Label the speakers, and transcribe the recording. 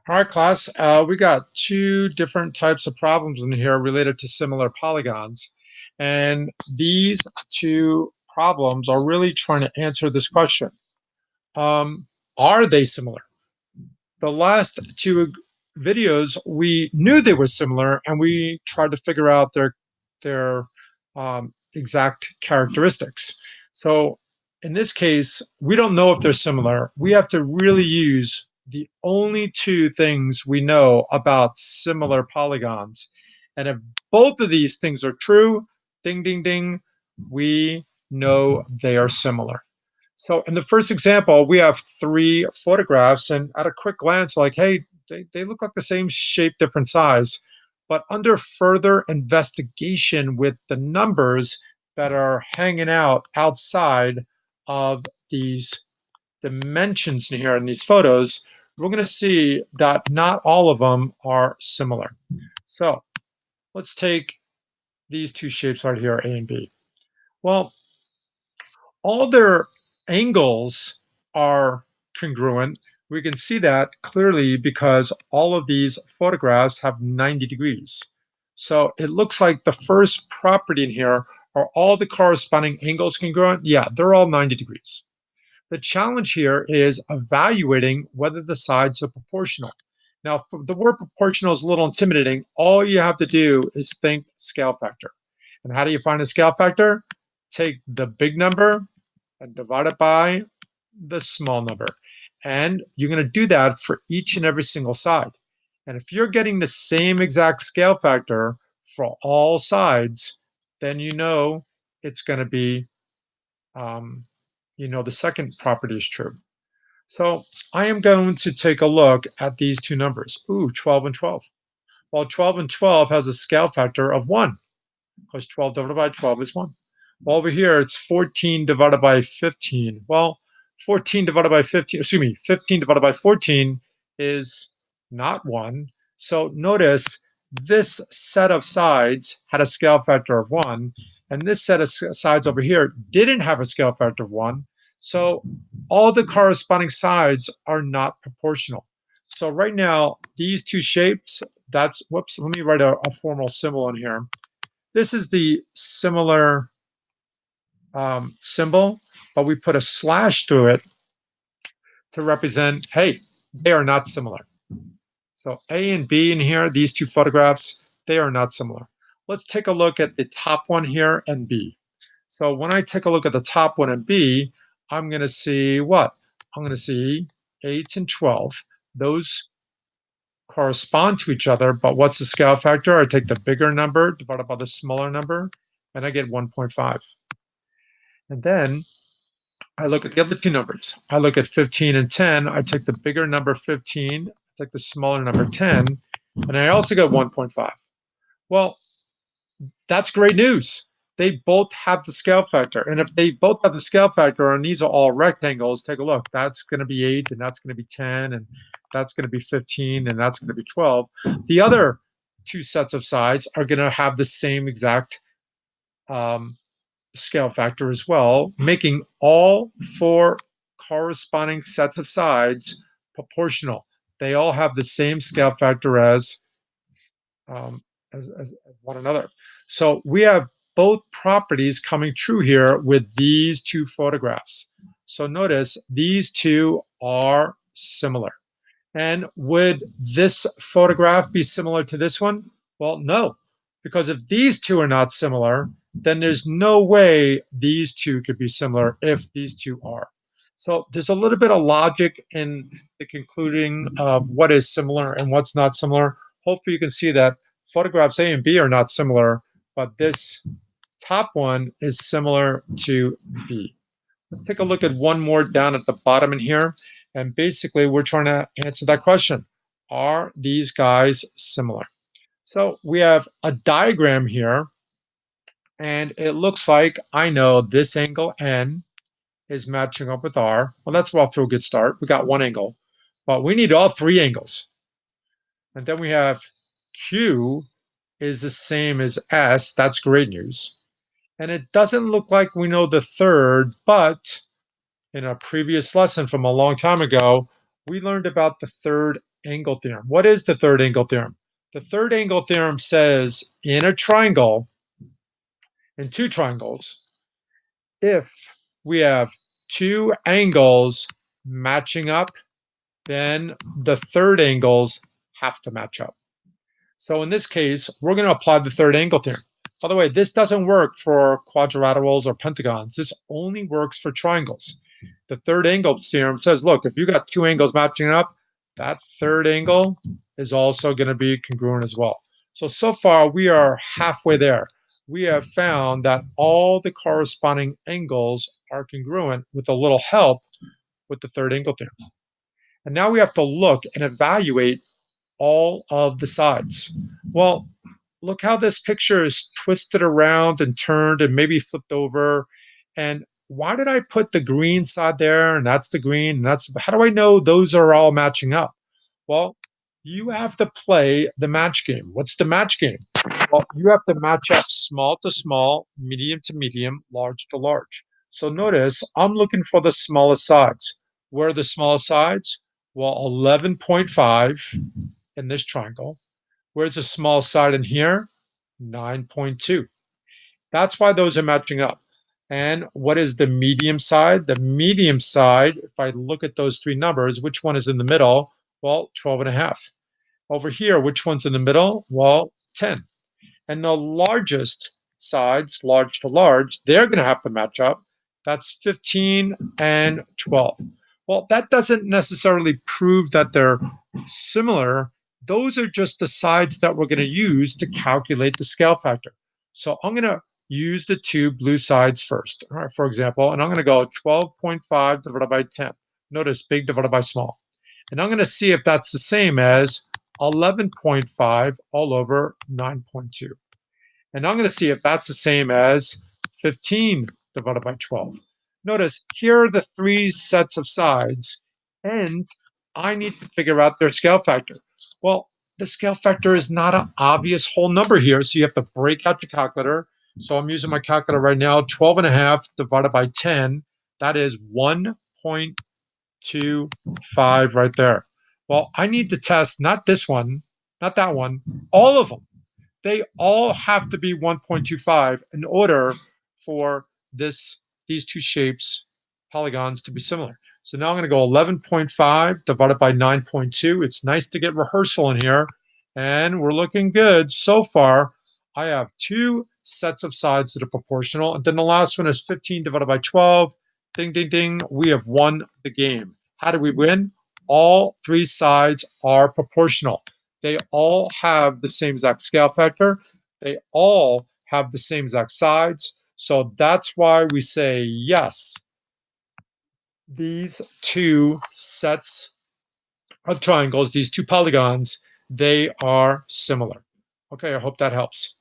Speaker 1: All right, class. We got two different types of problems in here related to similar polygons. And these two problems are really trying to answer this question. Um, are they similar? The last two videos, we knew they were similar and we tried to figure out their exact characteristics. So in this case, we don't know if they're similar. We have to really use the only two things we know about similar polygons. And if both of these things are true, ding, ding, ding, we know they are similar. So in the first example, we have three photographs, and at a quick glance, like, hey, they look like the same shape, different size. But under further investigation with the numbers that are hanging out outside of these dimensions in here in these photos, we're going to see that not all of them are similar. So let's take these two shapes right here, A and B. Well, all their angles are congruent. We can see that clearly because all of these photographs have 90 degrees. So it looks like the first property in here are all the corresponding angles congruent? Yeah, they're all 90 degrees. The challenge here is evaluating whether the sides are proportional. Now, the word proportional is a little intimidating. All you have to do is think scale factor. And how do you find a scale factor? Take the big number and divide it by the small number. And you're going to do that for each and every single side. And if you're getting the same exact scale factor for all sides, then you know it's going to be, the second property is true. So I am going to take a look at these two numbers. Ooh, 12 and 12. Well, 12 and 12 has a scale factor of 1, because 12 divided by 12 is 1. Well, over here, it's 14 divided by 15. Well, 14 divided by 15, 15 divided by 14 is not 1. So notice this set of sides had a scale factor of 1, and this set of sides over here didn't have a scale factor of 1. So all the corresponding sides are not proportional. So right now, these two shapes, whoops, let me write a formal symbol in here. This is the similar symbol, but we put a slash through it to represent, hey, they are not similar. So A and B in here, these two photographs, they are not similar. Let's take a look at the top one here and B. So when I take a look at the top one and B, I'm going to see what? I'm going to see 8 and 12. Those correspond to each other, but what's the scale factor? I take the bigger number divided by the smaller number, and I get 1.5. And then I look at the other two numbers. I look at 15 and 10. I take the bigger number 15, I take the smaller number 10, and I also get 1.5. Well, that's great news. They both have the scale factor. And if they both have the scale factor and these are all rectangles, take a look. That's going to be 8 and that's going to be 10 and that's going to be 15 and that's going to be 12. The other two sets of sides are going to have the same exact scale factor as well, making all four corresponding sets of sides proportional. They all have the same scale factor um, as one another. So we have both properties coming true here with these two photographs. So notice these two are similar. And would this photograph be similar to this one? Well, no, because if these two are not similar, then there's no way these two could be similar if these two are. So there's a little bit of logic in the concluding of what is similar and what's not similar. Hopefully you can see that photographs A and B are not similar, but this top one is similar to B. Let's take a look at one more down at the bottom in here. And basically, we're trying to answer that question. Are these guys similar? So we have a diagram here, and it looks like I know this angle N is matching up with R. Well, that's off to a good start. We got one angle, but we need all three angles. And then we have Q is the same as S. That's great news. And it doesn't look like we know the third, but in a previous lesson from a long time ago, we learned about the third angle theorem. What is the third angle theorem? The third angle theorem says in a triangle, in two triangles, if we have two angles matching up, then the third angles have to match up. So in this case, we're going to apply the third angle theorem. By the way, this doesn't work for quadrilaterals or pentagons. This only works for triangles. The third angle theorem says, look, if you got two angles matching up, that third angle is also going to be congruent as well. So far, we are halfway there. We have found that all the corresponding angles are congruent with a little help with the third angle theorem. And now we have to look and evaluate all of the sides. Well, look how this picture is twisted around and turned and maybe flipped over. And why did I put the green side there and that's the green and that's, how do I know those are all matching up? Well, you have to play the match game. What's the match game? Well, you have to match up small to small, medium to medium, large to large. So notice I'm looking for the smallest sides. Where are the smallest sides? Well, 11.5 in this triangle. Where's the small side in here? 9.2. That's why those are matching up. And what is the medium side? The medium side, if I look at those three numbers, which one is in the middle? Well, 12.5. Over here, which one's in the middle? Well, 10. And the largest sides, large to large, they're going to have to match up. That's 15 and 12. Well, that doesn't necessarily prove that they're similar. Those are just the sides that we're going to use to calculate the scale factor. So I'm going to use the two blue sides first, all right, for example, and I'm going to go 12.5 divided by 10. Notice big divided by small. And I'm going to see if that's the same as 11.5 all over 9.2. And I'm going to see if that's the same as 15 divided by 12. Notice here are the three sets of sides, and I need to figure out their scale factor. Well, the scale factor is not an obvious whole number here, so you have to break out your calculator. So I'm using my calculator right now, 12.5 divided by 10. That is 1.25 right there. Well, I need to test not this one, not that one, all of them. They all have to be 1.25 in order for these two shapes, polygons, to be similar. So now I'm going to go 11.5 divided by 9.2. It's nice to get rehearsal in here, and we're looking good. So far, I have two sets of sides that are proportional, and then the last one is 15 divided by 12. Ding, ding, ding. We have won the game. How do we win? All three sides are proportional. They all have the same exact scale factor. They all have the same exact sides. So that's why we say yes. These two sets of triangles, these two polygons, they are similar. Okay, I hope that helps.